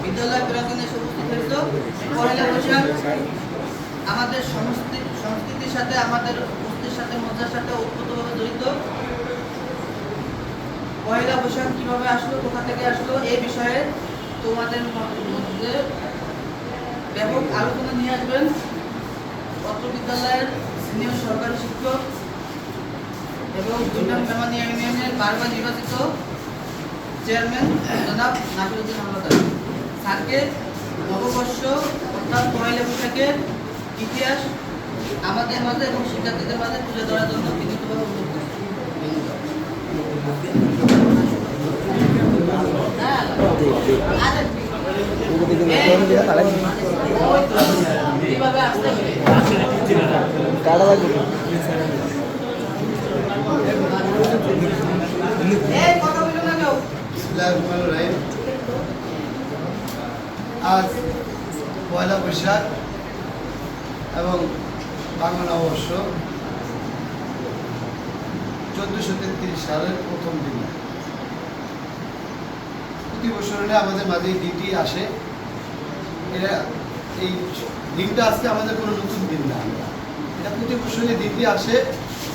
বিদ্যালয় প্রাঙ্গণে এসে উপস্থিত হয়েছে। পহেলা বৈশাখ আমাদের সংস্কৃতির সাথে, আমাদের অস্তিত্বের সাথে, মজার সাথে ওতপ্রোতভাবে জড়িত। পহেলা বৈশাখ কিভাবে আসলো, কোথা থেকে আসলো, এই বিষয়ে তোমাদের মধ্যে ব্যাপক আলোচনা নিয়ে আসবেন অত্র বিদ্যালয়ের সিনিয়র সরকারি শিক্ষক এবং দুর্গাম মেমানিয়া ইউনিয়নের বারবার নির্বাচিত চেয়ারম্যান জনাব নাসিরউদ্দিন হাওলাদার স্যারকে নববর্ষ অর্থাৎ পহেলা বৈশাখের ইতিহাস আমাদের মাঝে এবং শিক্ষার্থীদের মাঝে তুলে ধরার জন্য বিনীতভাবে অনুরোধ করছি। আজ পয়লা বৈশাখ এবং বাংলা নববর্ষ 1433 সালের প্রথম দিন। প্রতি বছর হলে আমাদের মাঝে দিনটি আসে। এই দিনটা আজকে আমাদের কোনো নতুন দিন না, এটা প্রতি বছরে দিনটি আসে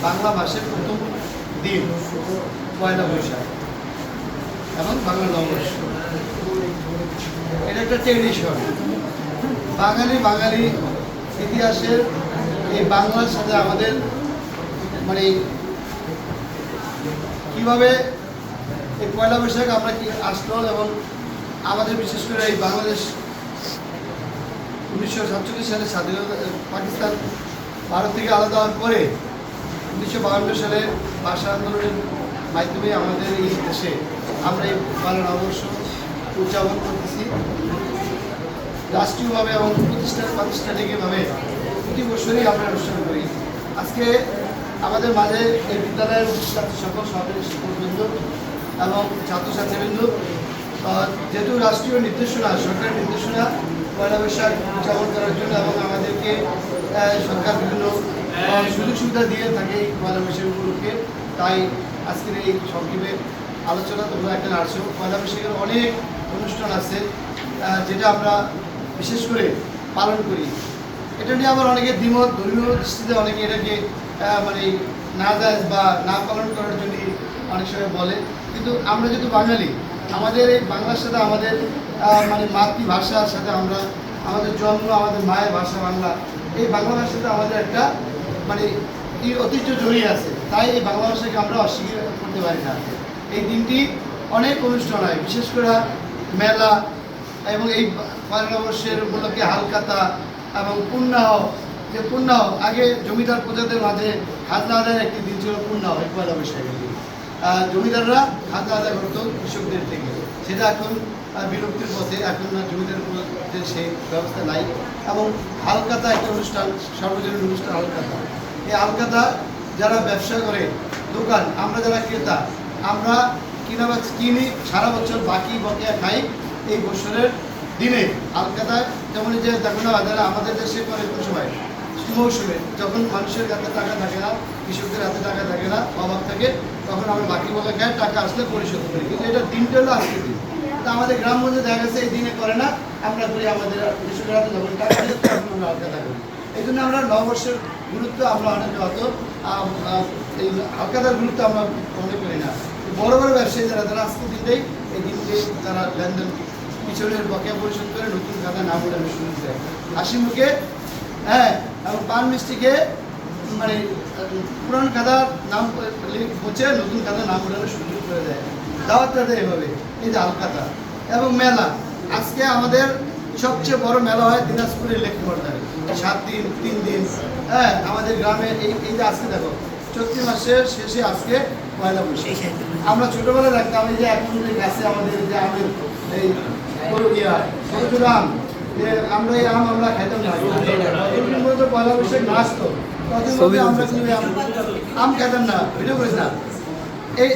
বাংলা মাসের প্রথম দিন পয়লা বৈশাখ এবং বাংলা নববর্ষ। এটা একটা ট্রেডিশন। বাঙালি ইতিহাসের এই বাংলার সাথে আমাদের মানে কিভাবে এই পয়লা বৈশাখ আমরা কি আসলো এবং আমাদের বিশেষ করে এই বাংলাদেশ 1947 সালে স্বাধীনতা, পাকিস্তান ভারত থেকে আলাদা হওয়ার পরে 1952 সালে ভাষা আন্দোলনের মাধ্যমে আমাদের এই দেশে আমরা এই বাংলা নববর্ষ উদযাপন করতেছি রাষ্ট্রীয়ভাবে এবং প্রাতিষ্ঠানিকভাবে প্রতি বছরই আমরা অনুষ্ঠান করি। আজকে আমাদের মাঝে এই বিদ্যালয়ের সকল সহকারী শিক্ষকবৃন্দ এবং ছাত্রছাত্রীবৃন্দ যেহেতু রাষ্ট্রীয় নির্দেশনা, সরকারি নির্দেশনা পয়লা বৈশাখ উদযাপন করার জন্য এবং আমাদেরকে সরকার বিভিন্ন সুযোগ সুবিধা দিয়ে থাকে এই পয়লা বৈশাখ উপলক্ষে, তাই আজকের এই সংক্ষেপে আলোচনা তোমরা এখানে আসছো। পয়লা বৈশাখের অনেক অনুষ্ঠান আছে যেটা আমরা বিশেষ করে পালন করি। এটা নিয়ে আবার অনেকে দ্বিমত, ধর্মীয় দৃষ্টিতে অনেকে এটাকে মানে না যায় বা না পালন করার জন্য অনেক সময় বলে, কিন্তু আমরা যেহেতু বাঙালি, আমাদের এই বাংলার সাথে আমাদের মানে মাতৃভাষার সাথে আমরা আমাদের জন্ম, আমাদের মায়ের ভাষা বাংলা, এই বাংলা ভাষার সাথে আমাদের একটা মানে ঐতিহ্য জড়িয়ে আছে। তাই এই বাংলা ভাষাকে আমরা অস্বীকার করতে পারি না। এই দিনটি অনেক অনুষ্ঠান হয়, বিশেষ করে মেলা এবং এই পয়লা নববর্ষের উপলক্ষে হালখাতা এবং পুণ্যাহ। যে পুণ্যাহ আগে জমিদার প্রজাদের মাঝে খাজনা আদায়ের একটি দিন ছিল পুণ্যাহ, এই পয়লা বৈশাখের দিন জমিদাররা খাজনা আদায় করতো কৃষকদের থেকে, সেটা এখন বিলুপ্তির পথে। এখন জমিদার সেই ব্যবস্থা নাই। এবং হালখাতা একটা অনুষ্ঠান, সর্বজনীন অনুষ্ঠান হালখাতা। এই হালখাতা যারা ব্যবসা করে দোকান, আমরা যারা ক্রেতা, আমরা কিনি সারা বছর বাকি বকেয়া খাই এই বছরের দিনে। হালখাতায় যেমন যে দেখো না, যারা আমাদের দেশে করে কোন সময় মৌসুমে যখন মানুষের হাতে টাকা থাকে না, কৃষকদের হাতে টাকা থাকে না, অভাব থাকে, তখন আমরা বাকি বকেয়া খাই, টাকা আসলে পরিশোধ করি। কিন্তু এটা দিনটা হলো আজকের দিন। তা আমাদের গ্রামগঞ্জে দেখা গেছে এই দিনে করে না, আমরা করি আমাদের কৃষকের হাতে যখন টাকা আসে তখন আমরা হালখাতা করি। এই জন্য আমরা নববর্ষের গুরুত্ব আমরা অনেকে হয়তো এই হালখাতার গুরুত্ব আমরা মনে করি না। বড় বড় ব্যবসায়ী যারা আজকের দিনটাই এই দিনকে তারা লেনদেন পিছনের বকেয়া পরিশোধ করে নতুন খাতা নাম ওঠানো শুরু দেয় হাসি মুখে। হ্যাঁ, এবং পান মিষ্টিকে মানে পুরান খাতার নাম পচে নতুন খাতার নাম ওঠানো শুরু করে দেয়। দাওয়াতটা দেয় এভাবে। এই যে হালখাতা এবং মেলা, আজকে আমাদের সবচেয়ে বড় মেলা হয় দিনাজপুরের লেকপর্দায় 7 দিন 3 দিন। হ্যাঁ, আমাদের গ্রামে এই যে আজকে দেখো চৈত্র মাসের শেষে আজকে পয়লা বৈশাখ। আমরা ছোটবেলায় দেখতাম এই যে এখন যে গাছে আমাদের যে আমের এই আম, যে আমরা এই আম আমরা খাইতাম না, পয়লা বৈশাখ না আসতো তখন আমরা আম খাইতাম না, ভিডিও করিস না। এই